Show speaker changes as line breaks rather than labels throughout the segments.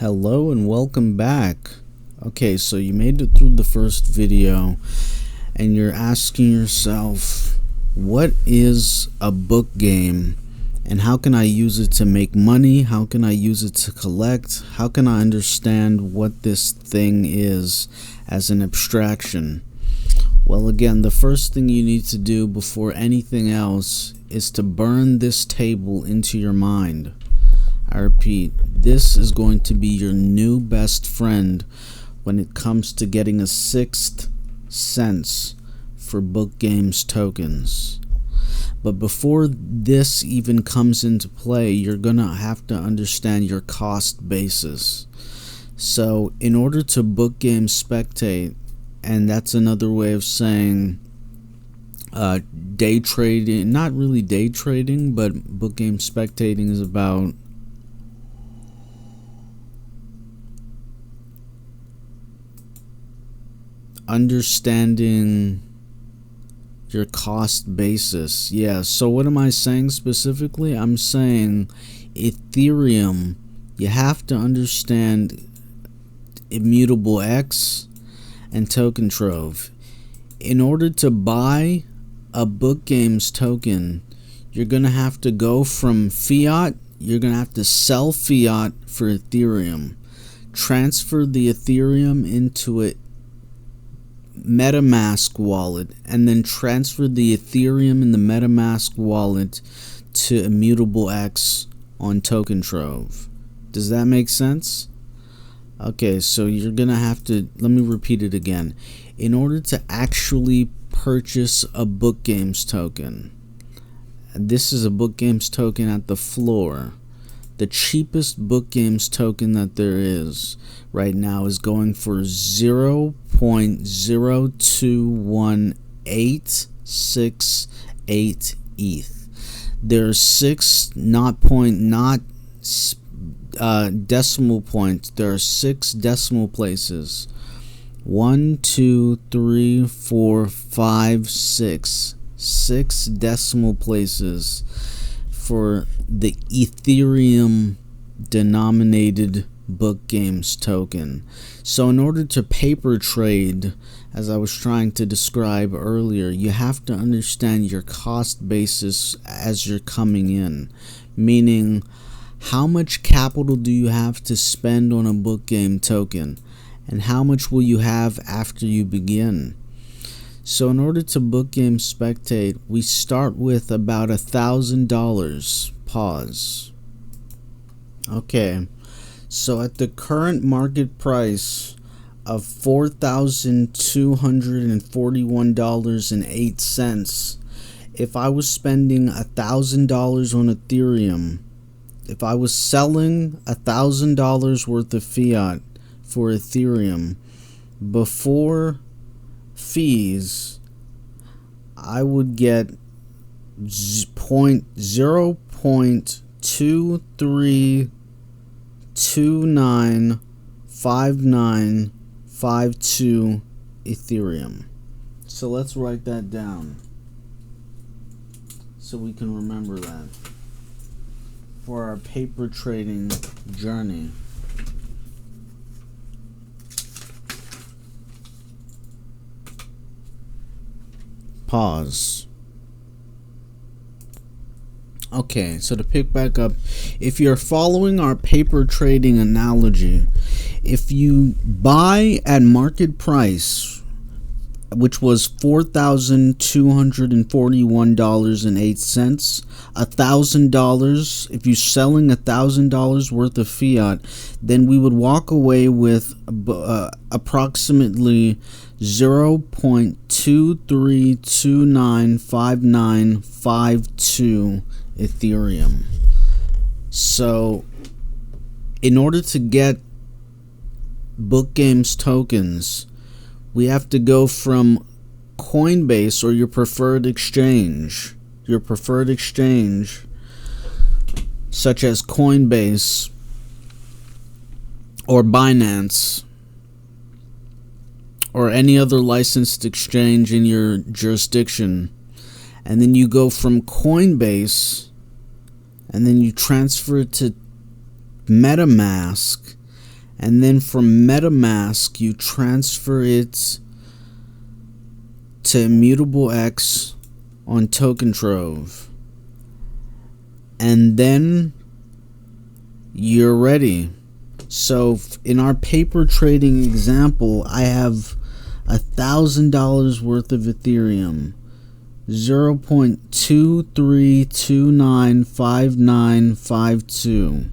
Hello and welcome back. Okay, so you made it through the first video and you're asking yourself, what is a book game and how can I use it to make money? How can I use it to collect? How can I understand what this thing is as an abstraction? Well, again, the first thing you need to do before anything else is to burn this table into your mind. I repeat, this is going to be your new best friend when it comes to getting a sixth sense for BookGames tokens. But before this even comes into play, you're going to have to understand your cost basis. So in order to BookGames Spectate, and that's another way of saying day trading, not really day trading, but BookGames Spectating is about understanding your cost basis. Yeah, so what am I saying specifically? I'm saying Ethereum, you have to understand immutable X and token trove. In order to buy a BookGames token, you're gonna have to go from fiat, you're gonna have to sell fiat for Ethereum, transfer the Ethereum into a MetaMask wallet, and then transfer the Ethereum in the MetaMask wallet to immutable X on token trove. Does that make sense? Okay, so you're gonna have to, let me repeat it again. In order to actually purchase a BookGames token, this is a BookGames token at the floor. The cheapest BookGames token that there is right now is going for 0.021868 ETH. There's decimal points. There are 6 decimal places. 1, 2, 3, 4, 5, 6. 6 decimal places for the Ethereum denominated BookGames token. So in order to paper trade, as I was trying to describe earlier, you have to understand your cost basis as you're coming in, meaning how much capital do you have to spend on a BookGame token and how much will you have after you begin. So in order to BookGames Spectate, we start with about $1,000. Pause. Okay, so at the current market price of $4,241.08, if I was spending $1,000 on Ethereum, if I was selling $1,000 worth of fiat for Ethereum before fees, I would get 0.03295952 Ethereum. So let's write that down so we can remember that for our paper trading journey. Pause. Okay, so to pick back up, if you're following our paper trading analogy, if you buy at market price, which was $4,241.08, $1,000, if you're selling $1,000 worth of fiat, then we would walk away with approximately 0.23295952 Ethereum. So in order to get BookGames tokens, we have to go from Coinbase or your preferred exchange, such as Coinbase or Binance or any other licensed exchange in your jurisdiction, and then you go from Coinbase and then you transfer it to MetaMask, and then from MetaMask you transfer it to Immutable X on Token Trove, and then you're ready. So in our paper trading example, I have $1,000 worth of Ethereum, 0.23295952.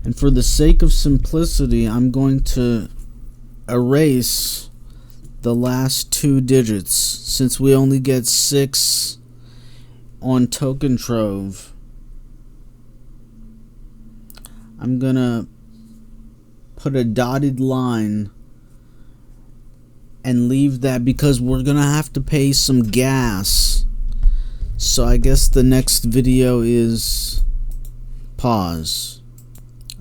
And for the sake of simplicity, I'm going to erase the last 2 digits since we only get 6 on Token Trove. I'm gonna put a dotted line and leave that because we're gonna have to pay some gas. So I guess the next video is pause.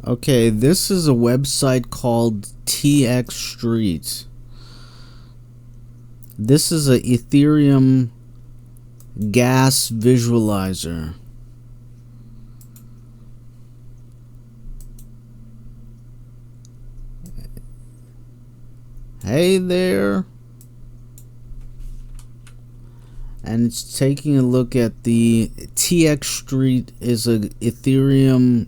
Okay, this is a website called TX Street. This is a Ethereum gas visualizer. Hey there. And it's taking a look at the TX Street is a Ethereum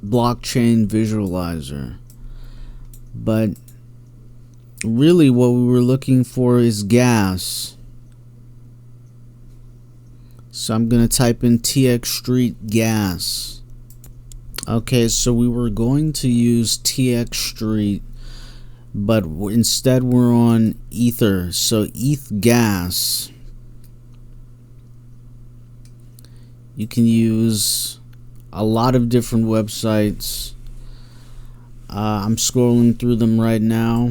blockchain visualizer. But really what we were looking for is gas. So I'm going to type in TX Street gas. Okay, so we were going to use TX Street, but instead we're on Ether. So ETH gas. You can use a lot of different websites. I'm scrolling through them right now.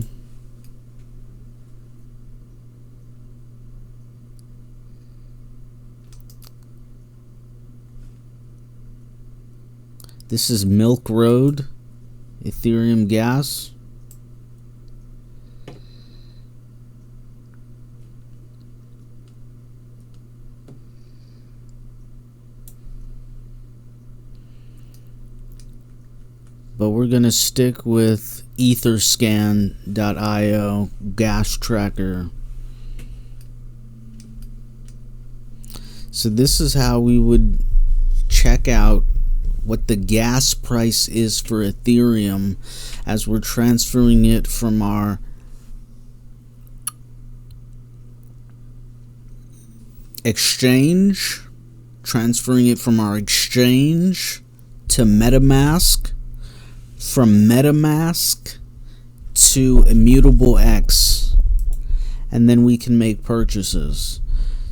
This is Milk Road, Ethereum gas. But we're going to stick with etherscan.io gas tracker. So this is how we would check out what the gas price is for Ethereum as we're transferring it from our exchange, transferring it from our exchange to MetaMask, from MetaMask to Immutable X, and then we can make purchases.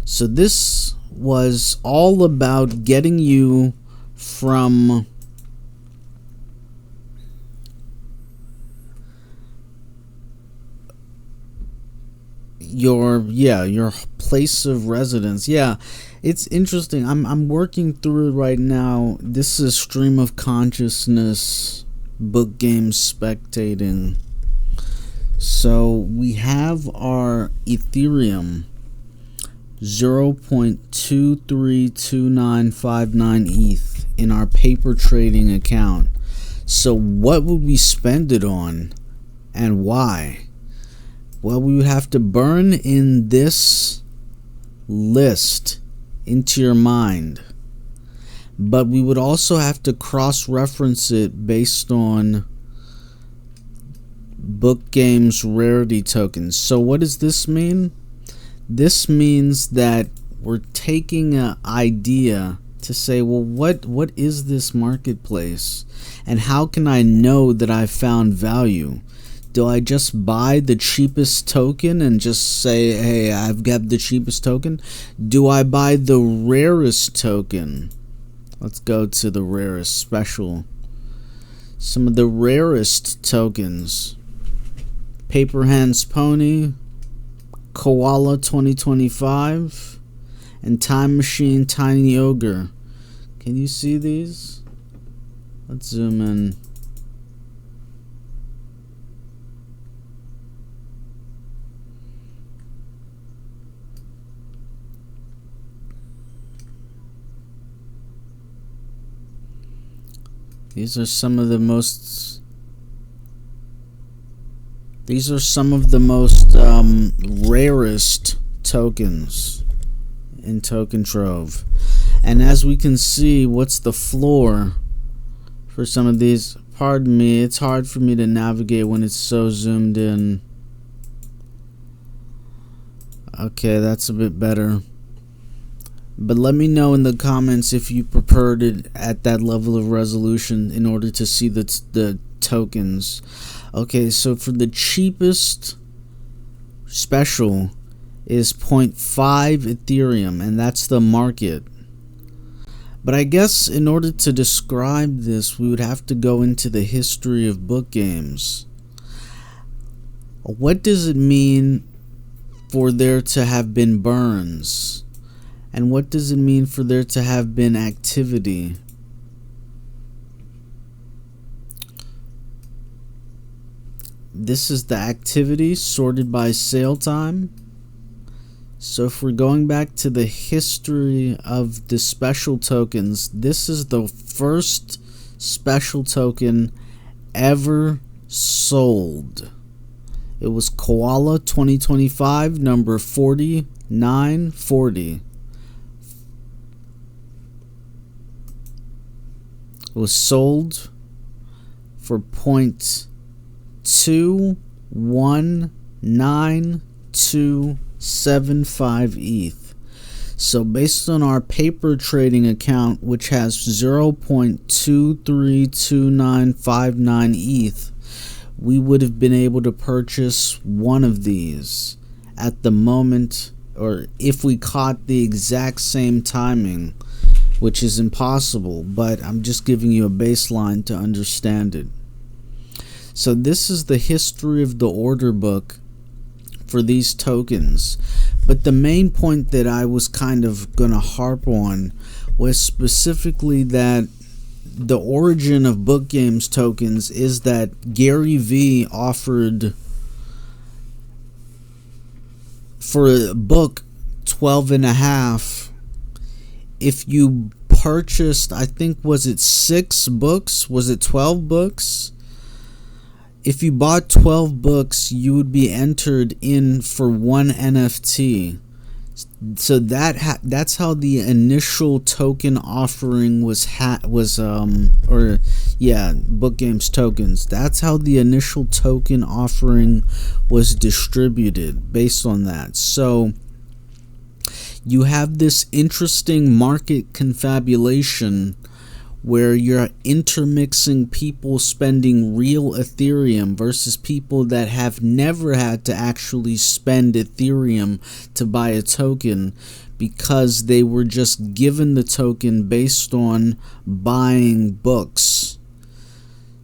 So this was all about getting you from your place of residence. Yeah, it's interesting. I'm working through it right now. This is stream of consciousness, BookGames Spectating. So we have our Ethereum 0.232959 ETH in our paper trading account. So what would we spend it on and why? Well, we would have to burn in this list into your mind, but we would also have to cross-reference it based on BookGames rarity tokens. So what does this mean? This means that we're taking an idea to say, well, what is this marketplace, and how can I know that I found value? Do I just buy the cheapest token and just say, hey, I've got the cheapest token? Do I buy the rarest token? Let's go to the rarest special. Some of the rarest tokens: Paper Hands Pony, Koala 2025, and Time Machine Tiny Ogre. Can you see these? Let's zoom in. These are some of the most These are some of the most rarest tokens in Token Trove. And as we can see, what's the floor for some of these? Pardon me, it's hard for me to navigate when it's so zoomed in. Okay, that's a bit better. But let me know in the comments if you preferred it at that level of resolution in order to see the tokens. Okay, so for the cheapest special is 0.5 Ethereum, and that's the market. But I guess in order to describe this, we would have to go into the history of book games. What does it mean for there to have been burns? And what does it mean for there to have been activity? This is the activity sorted by sale time. So if we're going back to the history of the special tokens, this is the first special token ever sold. It was Koala 2025, number 4940. It was sold for 0.219275 ETH. So based on our paper trading account, which has 0.232959 ETH, we would have been able to purchase one of these at the moment, or if we caught the exact same timing, which is impossible, but I'm just giving you a baseline to understand it. So this is the history of the order book for these tokens. But the main point that I was kind of going to harp on was specifically that the origin of BookGames tokens is that Gary Vee offered for a book 12.5. If you purchased, I think, was it 6 books? Was it 12 books? If you bought 12 books, you would be entered in for one NFT. So that's how the initial token offering BookGames tokens. That's how the initial token offering was distributed based on that. So you have this interesting market confabulation where you're intermixing people spending real Ethereum versus people that have never had to actually spend Ethereum to buy a token because they were just given the token based on buying books.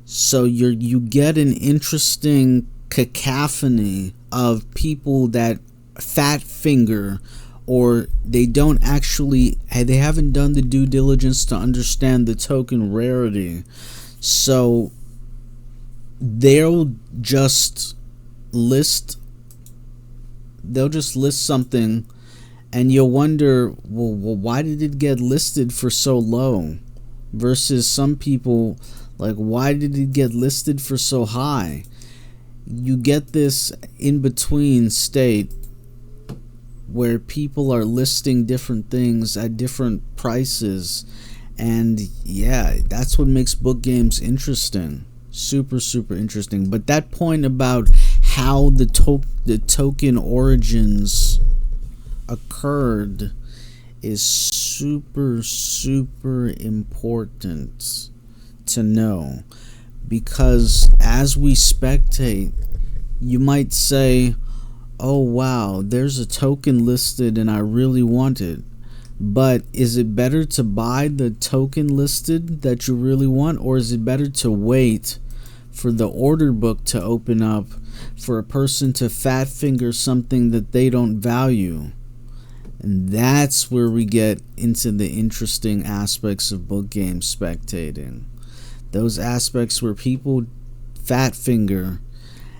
So you get an interesting cacophony of people that fat finger, or they haven't done the due diligence to understand the token rarity. So they'll just list something and you'll wonder, well, why did it get listed for so low? Versus some people, like, why did it get listed for so high? You get this in between state where people are listing different things at different prices, and yeah, that's what makes book games interesting. Super interesting. But that point about how the token origins occurred is super important to know, because as we spectate, you might say, oh wow, there's a token listed and I really want it. But is it better to buy the token listed that you really want, or is it better to wait for the order book to open up for a person to fat finger something that they don't value? And that's where we get into the interesting aspects of book game spectating. Those aspects where people fat finger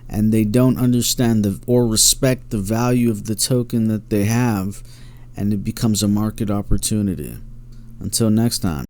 and they don't understand or respect the value of the token that they have, and it becomes a market opportunity. Until next time.